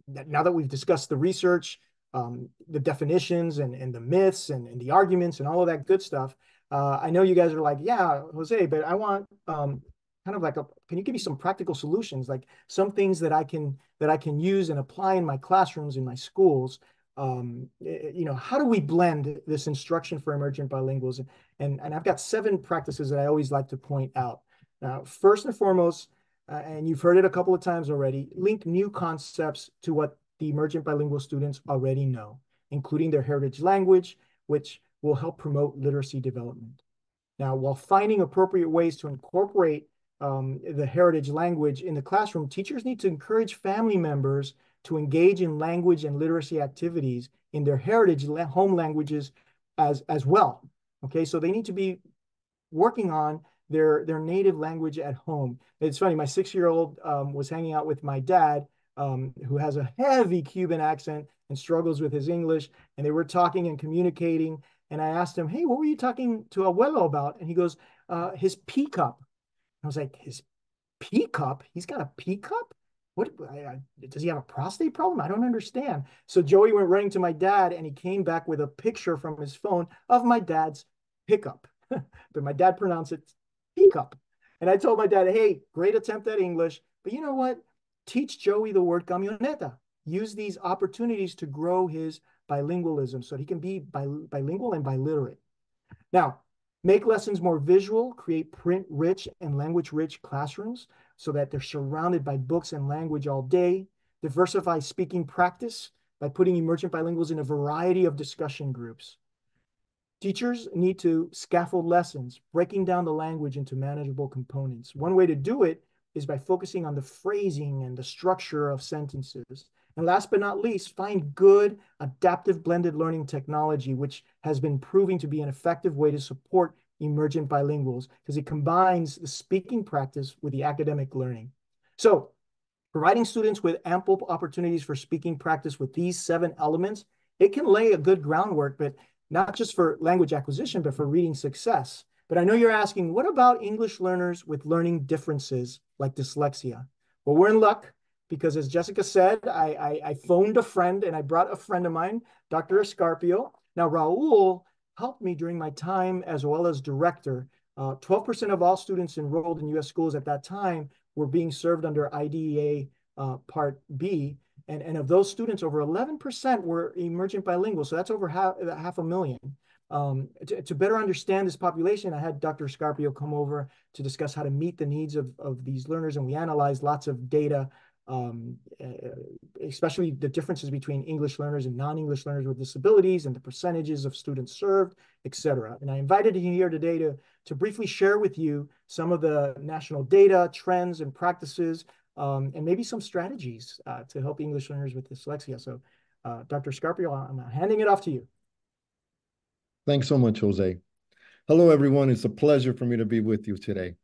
that we've discussed the research, the definitions and the myths and the arguments and all of that good stuff, I know you guys are like, yeah, Jose, but I want kind of like can you give me some practical solutions, like some things that I can use and apply in my classrooms, in my schools? How do we blend this instruction for emergent bilinguals? And I've got 7 practices that I always like to point out. Now, first and foremost, and you've heard it a couple of times already, link new concepts to what the emergent bilingual students already know, including their heritage language, which will help promote literacy development. Now, while finding appropriate ways to incorporate the heritage language in the classroom, teachers need to encourage family members to engage in language and literacy activities in their heritage home languages as well. Okay, so they need to be working on their native language at home. It's funny, my 6-year-old was hanging out with my dad, who has a heavy Cuban accent and struggles with his English, and they were talking and communicating. And I asked him, "Hey, what were you talking to Abuelo about?" And he goes, "His pea cup." I was like, "His pea cup? He's got a pea cup? What does he have a prostate problem? I don't understand." So Joey went running to my dad, and he came back with a picture from his phone of my dad's pickup. But my dad pronounced it teacup. And I told my dad, "Hey, great attempt at English, but you know what? Teach Joey the word camioneta. Use these opportunities to grow his bilingualism so he can be bilingual and biliterate." Now, make lessons more visual, create print-rich and language-rich classrooms so that they're surrounded by books and language all day. Diversify speaking practice by putting emergent bilinguals in a variety of discussion groups. Teachers need to scaffold lessons, breaking down the language into manageable components. One way to do it is by focusing on the phrasing and the structure of sentences. And last but not least, find good adaptive blended learning technology, which has been proving to be an effective way to support emergent bilinguals because it combines the speaking practice with the academic learning. So, providing students with ample opportunities for speaking practice with these 7 elements, it can lay a good groundwork, but not just for language acquisition, but for reading success. But I know you're asking, what about English learners with learning differences like dyslexia? Well, we're in luck because, as Jessica said, I phoned a friend and I brought a friend of mine, Dr. Escarpio. Now, Raul helped me during my time as well as director. 12% of all students enrolled in U.S. schools at that time were being served under IDEA Part B. And of those students, over 11% were emergent bilingual. So that's over half a million. To better understand this population, I had Dr. Scarpio come over to discuss how to meet the needs of these learners. And we analyzed lots of data, especially the differences between English learners and non-English learners with disabilities and the percentages of students served, et cetera. And I invited him here today to briefly share with you some of the national data, trends, and practices, and maybe some strategies to help English learners with dyslexia. So, Dr. Scarpio, I'm handing it off to you.
Thanks so much, Jose. Hello, everyone. It's a pleasure for me to be with you today.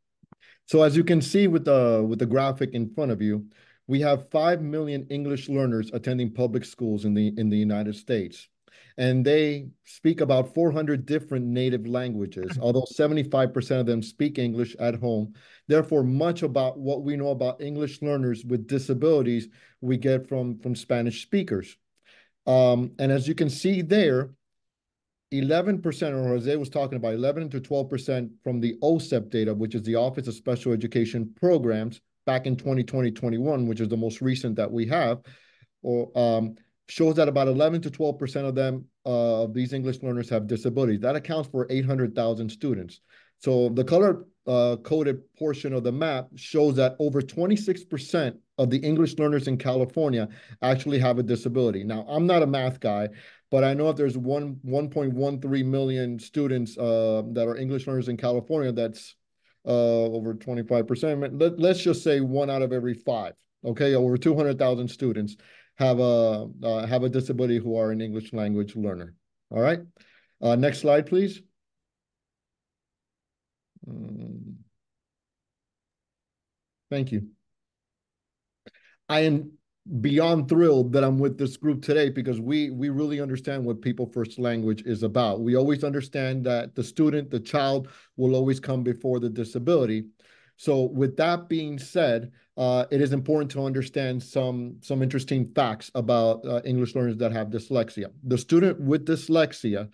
So as you can see with the graphic in front of you, we have 5 million English learners attending public schools in the United States. And they speak about 400 different native languages, although 75% of them speak English at home. Therefore, much about what we know about English learners with disabilities, we get from Spanish speakers. And as you can see there, 11%, or Jose was talking about 11 to 12% from the OSEP data, which is the Office of Special Education Programs back in 2020-21, which is the most recent that we have, or shows that about 11 to 12% of them, of these English learners have disabilities. That accounts for 800,000 students. So the color coded portion of the map shows that over 26% of the English learners in California actually have a disability. Now, I'm not a math guy, but I know if there's 1.13 million students that are English learners in California, that's over 25%. Let's just say 1 out of every 5. Okay, over 200,000 students have a disability who are an English language learner. All right, next slide, please. Thank you. I am beyond thrilled that I'm with this group today because we really understand what People First Language is about. We always understand that the student, the child, will always come before the disability. So with that being said, it is important to understand some interesting facts about English learners that have dyslexia. The student with dyslexia,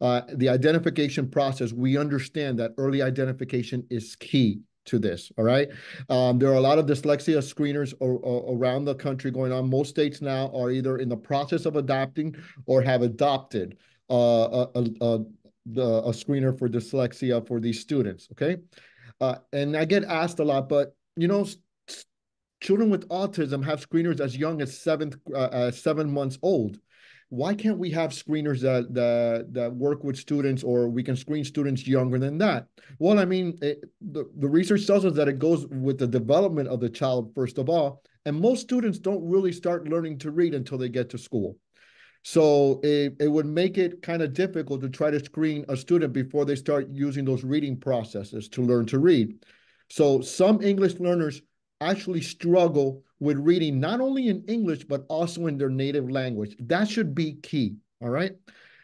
the identification process, we understand that early identification is key to this, all right? There are a lot of dyslexia screeners around the country going on. Most states now are either in the process of adopting or have adopted a screener for dyslexia for these students, okay? And I get asked a lot, but you know, children with autism have screeners as young as 7 months old. Why can't we have screeners that work with students, or we can screen students younger than that? Well, I mean, the research tells us that it goes with the development of the child, first of all, and most students don't really start learning to read until they get to school. So it would make it kind of difficult to try to screen a student before they start using those reading processes to learn to read. So some English learners actually struggle with reading not only in English, but also in their native language. That should be key, all right?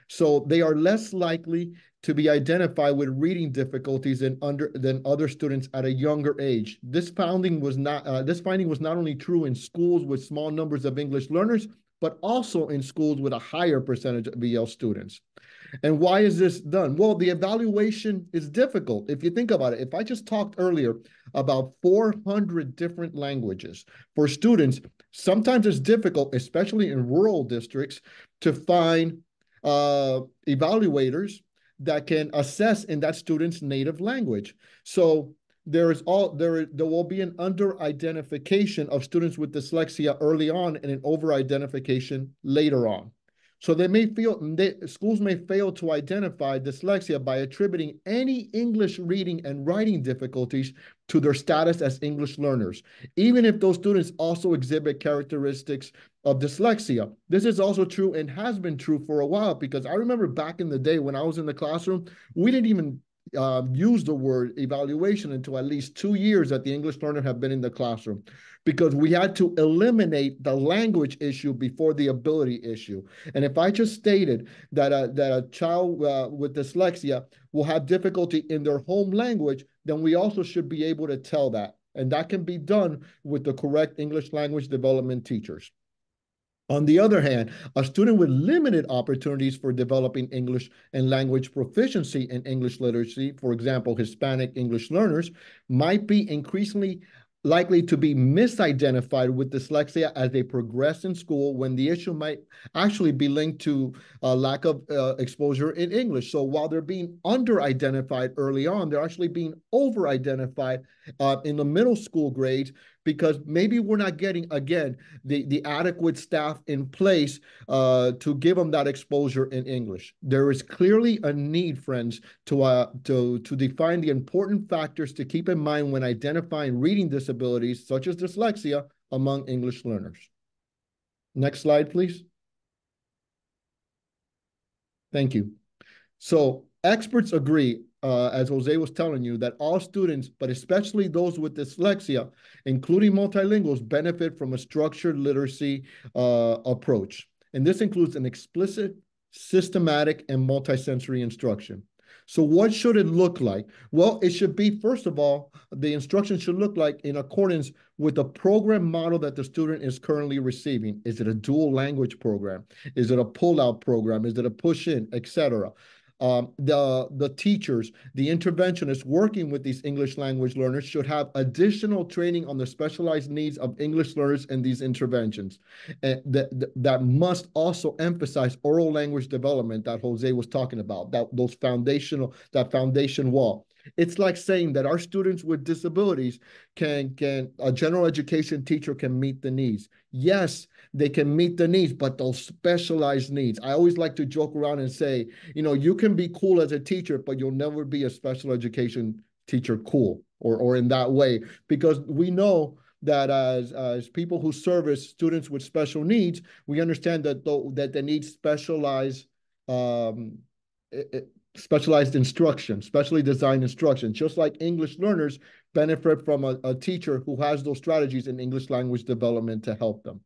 So they are less likely to be identified with reading difficulties than other students at a younger age. This finding was not only true in schools with small numbers of English learners, but also in schools with a higher percentage of EL students. And why is this done? Well, the evaluation is difficult. If you think about it, if I just talked earlier about 400 different languages for students, sometimes it's difficult, especially in rural districts, to find evaluators that can assess in that student's native language. So there will be an under-identification of students with dyslexia early on and an over-identification later on. So schools may fail to identify dyslexia by attributing any English reading and writing difficulties to their status as English learners, even if those students also exhibit characteristics of dyslexia. This is also true and has been true for a while, because I remember back in the day when I was in the classroom, we didn't even use the word evaluation until at least 2 years that the English learner have been in the classroom, because we had to eliminate the language issue before the ability issue. And if I just stated that a child with dyslexia will have difficulty in their home language, then we also should be able to tell that. And that can be done with the correct English language development teachers. On the other hand, a student with limited opportunities for developing English and language proficiency in English literacy, for example, Hispanic English learners, might be increasingly likely to be misidentified with dyslexia as they progress in school, when the issue might actually be linked to a lack of exposure in English. So while they're being under-identified early on, they're actually being over-identified in the middle school grades, because maybe we're not getting, again, the adequate staff in place to give them that exposure in English. There is clearly a need, friends, to define the important factors to keep in mind when identifying reading disabilities, such as dyslexia, among English learners. Next slide, please. Thank you. So experts agree, as Jose was telling you, that all students, but especially those with dyslexia, including multilinguals, benefit from a structured literacy approach. And this includes an explicit, systematic, and multisensory instruction. So what should it look like? Well, it should be, first of all, the instruction should look like in accordance with the program model that the student is currently receiving. Is it a dual language program? Is it a pull-out program? Is it a push-in, etc.? The teachers, the interventionists working with these English language learners should have additional training on the specialized needs of English learners in these interventions. And that must also emphasize oral language development that Jose was talking about, that foundation wall. It's like saying that our students with disabilities a general education teacher can meet the needs. Yes, they can meet the needs, but those specialized needs. I always like to joke around and say, you can be cool as a teacher, but you'll never be a special education teacher cool, or in that way, because we know that as people who service students with special needs, we understand that they need um, specialized instruction, specially designed instruction, just like English learners benefit from a teacher who has those strategies in English language development to help them.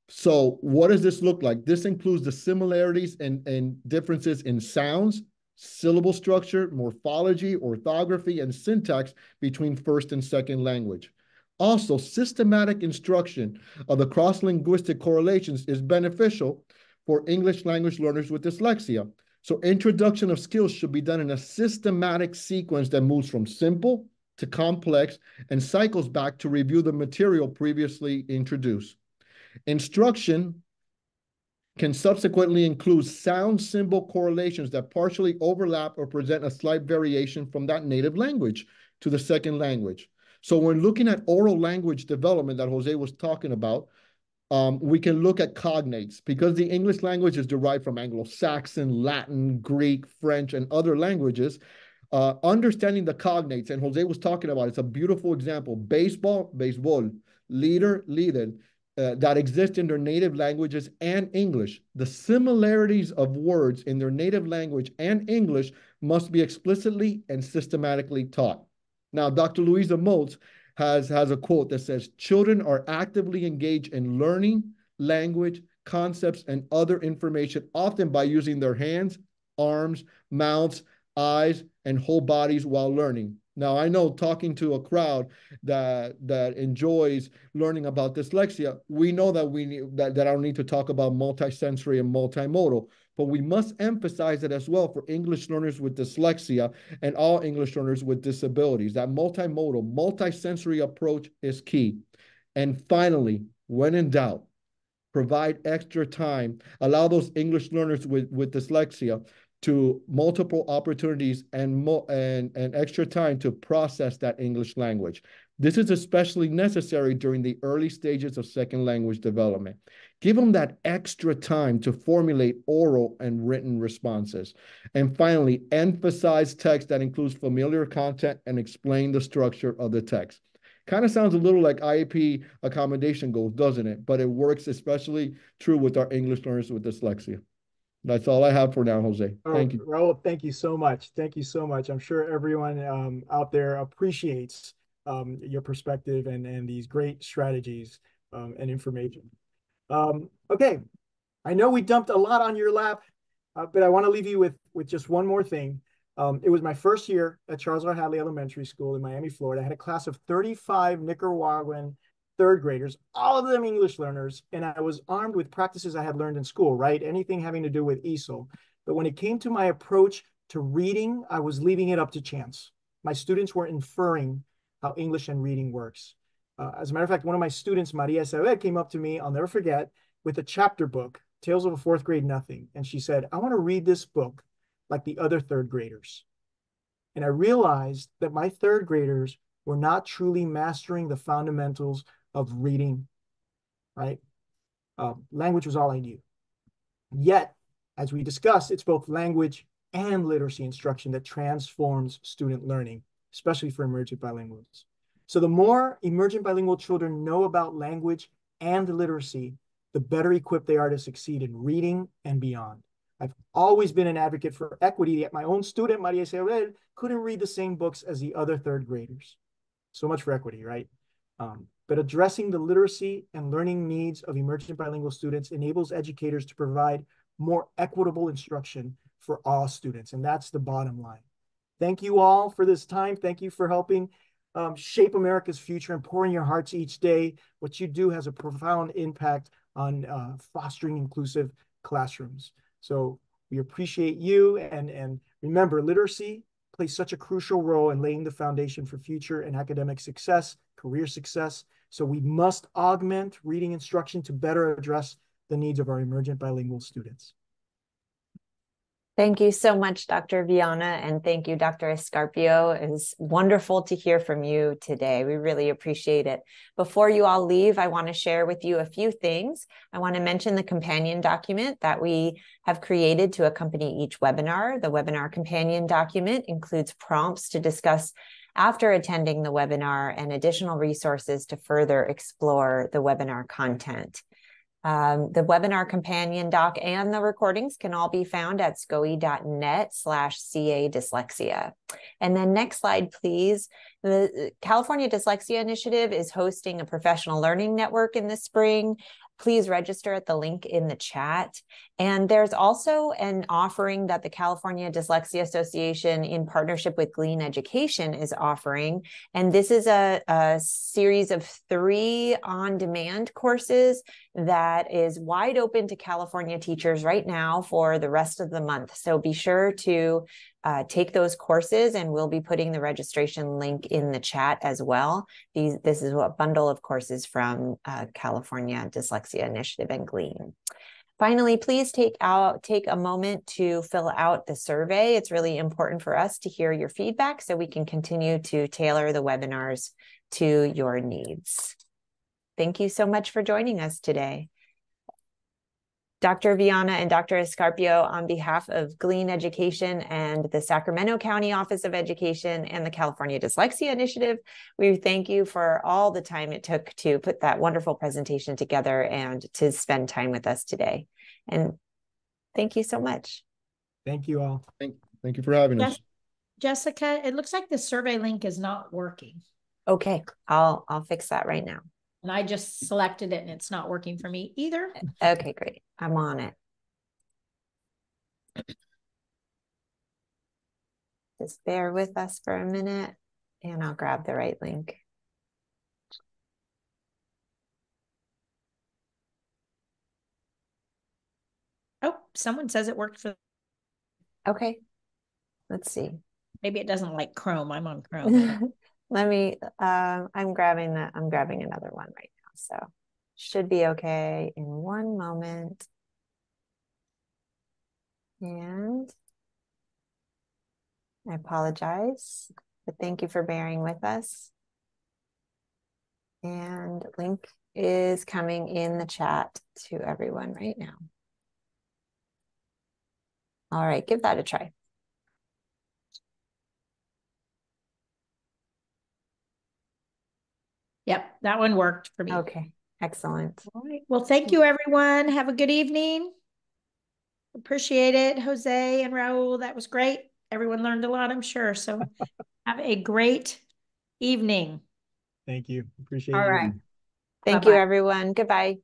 So what does this look like? This includes the similarities and differences in sounds, syllable structure, morphology, orthography, and syntax between first and second language. Also, systematic instruction of the cross-linguistic correlations is beneficial for English language learners with dyslexia. So introduction of skills should be done in a systematic sequence that moves from simple to complex and cycles back to review the material previously introduced. Instruction can subsequently include sound symbol correlations that partially overlap or present a slight variation from that native language to the second language. So when looking at oral language development that Jose was talking about, we can look at cognates, because the English language is derived from Anglo-Saxon, Latin, Greek, French, and other languages. Understanding the cognates, and Jose was talking about, it's a beautiful example. Baseball, béisbol, leader, líder, that exist in their native languages and English. The similarities of words in their native language and English must be explicitly and systematically taught. Now, Dr. Louisa Moats has a quote that says, children are actively engaged in learning, language, concepts, and other information, often by using their hands, arms, mouths, eyes, and whole bodies while learning. Now, I know talking to a crowd that enjoys learning about dyslexia, we know that we need that I don't need to talk about multisensory and multimodal, but we must emphasize it as well for English learners with dyslexia and all English learners with disabilities. That multimodal, multisensory approach is key. And finally, when in doubt, provide extra time, allow those English learners with dyslexia to multiple opportunities and extra time to process that English language. This is especially necessary during the early stages of second language development. Give them that extra time to formulate oral and written responses. And finally, emphasize text that includes familiar content and explain the structure of the text. Kind of sounds a little like IEP accommodation goals, doesn't it? But it works especially true with our English learners with dyslexia. That's all I have for now, Jose. Thank you.
Raul, thank you so much. Thank you so much. I'm sure everyone out there appreciates your perspective and these great strategies and information. Okay, I know we dumped a lot on your lap, but I want to leave you with just one more thing. It was my first year at Charles R. Hadley Elementary School in Miami, Florida. I had a class of 35 Nicaraguan third graders, all of them English learners, and I was armed with practices I had learned in school, right? Anything having to do with ESOL. But when it came to my approach to reading, I was leaving it up to chance. My students were inferring how English and reading works. As a matter of fact, one of my students, Maria Isabel, came up to me, I'll never forget, with a chapter book, Tales of a Fourth Grade Nothing. And she said, I want to read this book like the other third graders. And I realized that my third graders were not truly mastering the fundamentals of reading, right? Language was all I knew. Yet, as we discussed, it's both language and literacy instruction that transforms student learning, especially for emergent bilinguals. So the more emergent bilingual children know about language and literacy, the better equipped they are to succeed in reading and beyond. I've always been an advocate for equity, yet my own student, Maria Isabel, couldn't read the same books as the other third graders. So much for equity, right? But addressing the literacy and learning needs of emergent bilingual students enables educators to provide more equitable instruction for all students. And that's the bottom line. Thank you all for this time. Thank you for helping shape America's future and pouring your hearts each day. What you do has a profound impact on fostering inclusive classrooms. So we appreciate you. And remember, literacy plays such a crucial role in laying the foundation for future and academic success, career success. So we must augment reading instruction to better address the needs of our emergent bilingual students.
Thank you so much, Dr. Viana, and thank you, Dr. Escarpio. It's wonderful to hear from you today. We really appreciate it. Before you all leave, I want to share with you a few things. I want to mention the companion document that we have created to accompany each webinar. The webinar companion document includes prompts to discuss after attending the webinar and additional resources to further explore the webinar content. The webinar companion doc and the recordings can all be found at scoe.net/CA dyslexia. And then next slide, please. The California Dyslexia Initiative is hosting a professional learning network in the spring. Please register at the link in the chat. And there's also an offering that the California Dyslexia Association in partnership with Glean Education is offering. And this is a series of 3 on-demand courses that is wide open to California teachers right now for the rest of the month. So be sure to take those courses, and we'll be putting the registration link in the chat as well. This is a bundle of courses from California Dyslexia Initiative and Glean. Finally, please take a moment to fill out the survey. It's really important for us to hear your feedback so we can continue to tailor the webinars to your needs. Thank you so much for joining us today. Dr. Viana and Dr. Escarpio, on behalf of Glean Education and the Sacramento County Office of Education and the California Dyslexia Initiative, we thank you for all the time it took to put that wonderful presentation together and to spend time with us today. And thank you so much.
Thank you all.
Thank you for having us.
Jessica, it looks like the survey link is not working.
Okay, I'll fix that right now.
And I just selected it and it's not working for me either.
Okay, great. I'm on it. Just bear with us for a minute and I'll grab the right link.
Oh, someone says it worked for.
Okay, let's see.
Maybe it doesn't like Chrome. I'm on Chrome.
Let me, I'm grabbing another one right now. So should be okay in one moment. And I apologize, but thank you for bearing with us. And link is coming in the chat to everyone right now. All right, give that a try.
Yep, that one worked for me.
Okay, excellent.
All right. Well, thank you, everyone. Have a good evening. Appreciate it, Jose and Raul. That was great. Everyone learned a lot, I'm sure. So have a great evening.
Thank you. Appreciate
All
you.
right.
Thank
Bye-bye.
you, everyone. Goodbye.